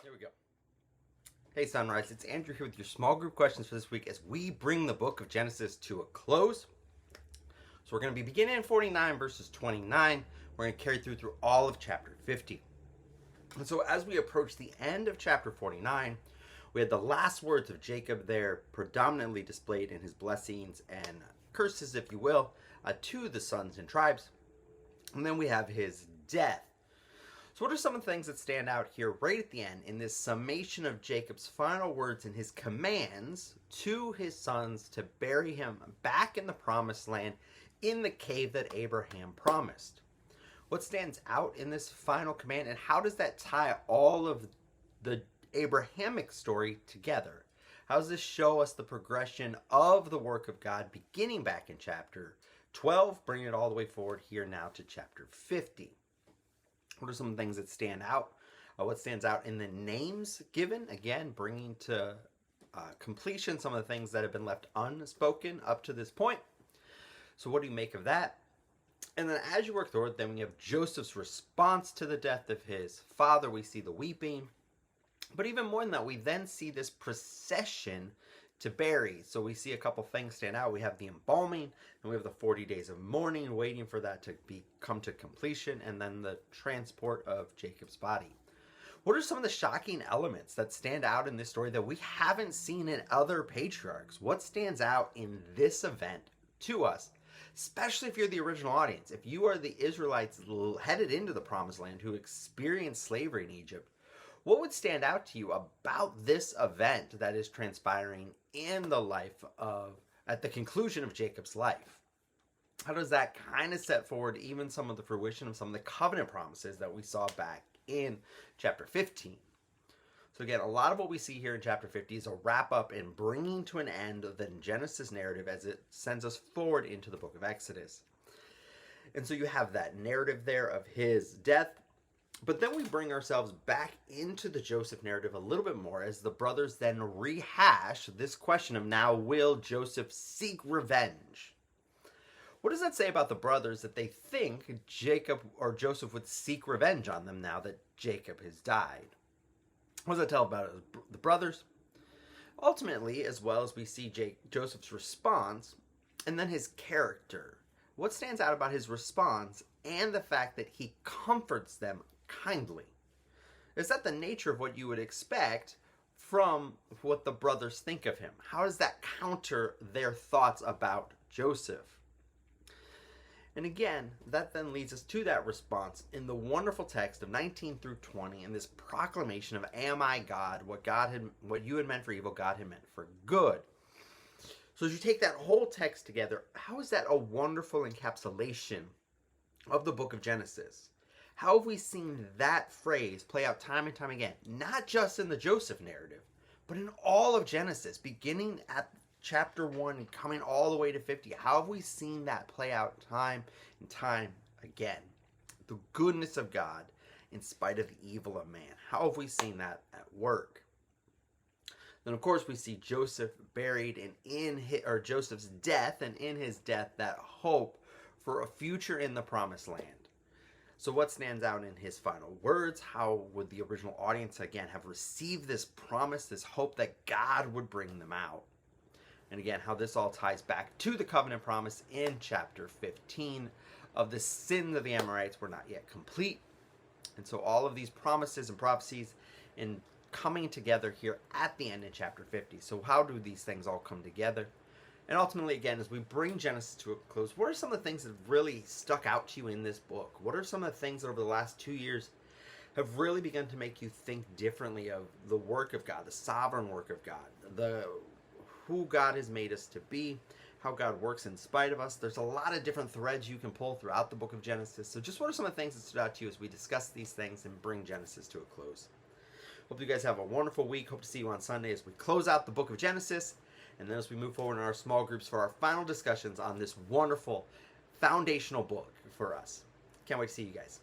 Here we go. Hey Sunrise, it's Andrew here with your small group questions for this week as we bring the book of Genesis to a close. So we're going to be beginning in 49 verses 29. We're going to carry through all of chapter 50. And so as we approach the end of chapter 49, we had the last words of Jacob there predominantly displayed in his blessings and curses, if you will, to the sons and tribes. And then we have his death. So what are some of the things that stand out here right at the end in this summation of Jacob's final words and his commands to his sons to bury him back in the promised land in the cave that Abraham promised? What stands out in this final command, and how does that tie all of the Abrahamic story together? How does this show us the progression of the work of God beginning back in chapter 12, bringing it all the way forward here now to chapter 50? What are some things that stand out? What stands out in the names given? Again, bringing to completion some of the things that have been left unspoken up to this point. So what do you make of that? And then as you work through it, then we have Joseph's response to the death of his father. We see the weeping. But even more than that, we then see this procession to bury. So we see a couple things stand out. We have the embalming, and we have the 40 days of mourning, waiting for that to come to completion, and then the transport of Jacob's body. What are some of the shocking elements that stand out in this story that we haven't seen in other patriarchs? What stands out in this event to us, especially if you're the original audience? If you are the Israelites headed into the promised land who experienced slavery in Egypt, what would stand out to you about this event that is transpiring in the life at the conclusion of Jacob's life? How does that kind of set forward even some of the fruition of some of the covenant promises that we saw back in chapter 15? So again, a lot of what we see here in chapter 50 is a wrap up and bringing to an end of the Genesis narrative as it sends us forward into the book of Exodus. And so you have that narrative there of his death. But then we bring ourselves back into the Joseph narrative a little bit more as the brothers then rehash this question of now, will Joseph seek revenge? What does that say about the brothers that they think Jacob or Joseph would seek revenge on them now that Jacob has died? What does that tell about the brothers? Ultimately, as well as we see Joseph's response and then his character. What stands out about his response and the fact that he comforts them kindly? Is that the nature of what you would expect from what the brothers think of him? How does that counter their thoughts about Joseph? And again, that then leads us to that response in the wonderful text of 19 through 20 in this proclamation of, am I God? What you had meant for evil, God had meant for good. So as you take that whole text together, how is that a wonderful encapsulation of the book of Genesis? How have we seen that phrase play out time and time again? Not just in the Joseph narrative, but in all of Genesis, beginning at chapter 1 and coming all the way to 50. How have we seen that play out time and time again? The goodness of God in spite of the evil of man. How have we seen that at work? Then of course we see Joseph buried, and Joseph's death, and in his death that hope for a future in the promised land. So what stands out in his final words? How would the original audience again have received this promise, this hope that God would bring them out? And again, how this all ties back to the covenant promise in chapter 15 of the sins of the Amorites were not yet complete. And so all of these promises and prophecies in coming together here at the end in chapter 50. So how do these things all come together? And ultimately, again, as we bring Genesis to a close, what are some of the things that have really stuck out to you in this book? What are some of the things that over the last 2 years have really begun to make you think differently of the work of God, the sovereign work of God, who God has made us to be, how God works in spite of us? There's a lot of different threads you can pull throughout the book of Genesis. So just what are some of the things that stood out to you as we discuss these things and bring Genesis to a close? Hope you guys have a wonderful week. Hope to see you on Sunday as we close out the book of Genesis. And then as we move forward in our small groups for our final discussions on this wonderful foundational book for us. Can't wait to see you guys.